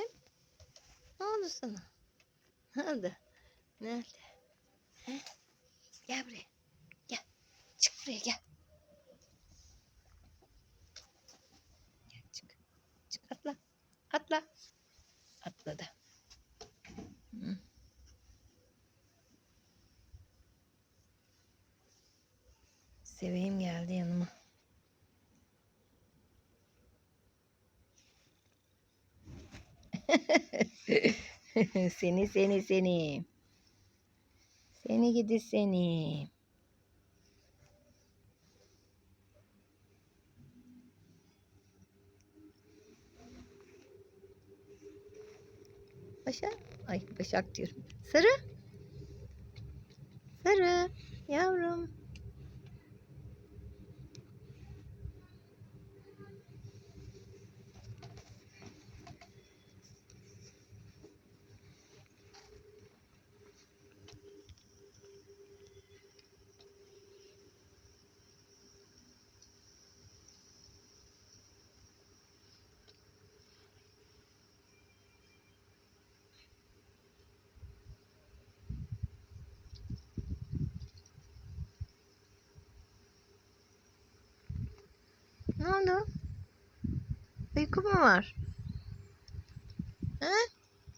anneciğim? Ne oldu sana? Ne oldu? Nerede? He? Gel buraya. Gel. Çık buraya gel. Gel çık. Çık atla. Atla. Atladı. Hı. Seveyim geldi yanıma. Seni. Seni gidi seni. Başak. Ay Başak diyorum. Sarı. Sarı. Yavrum. Ne oldu? Uyku mu var? Ha?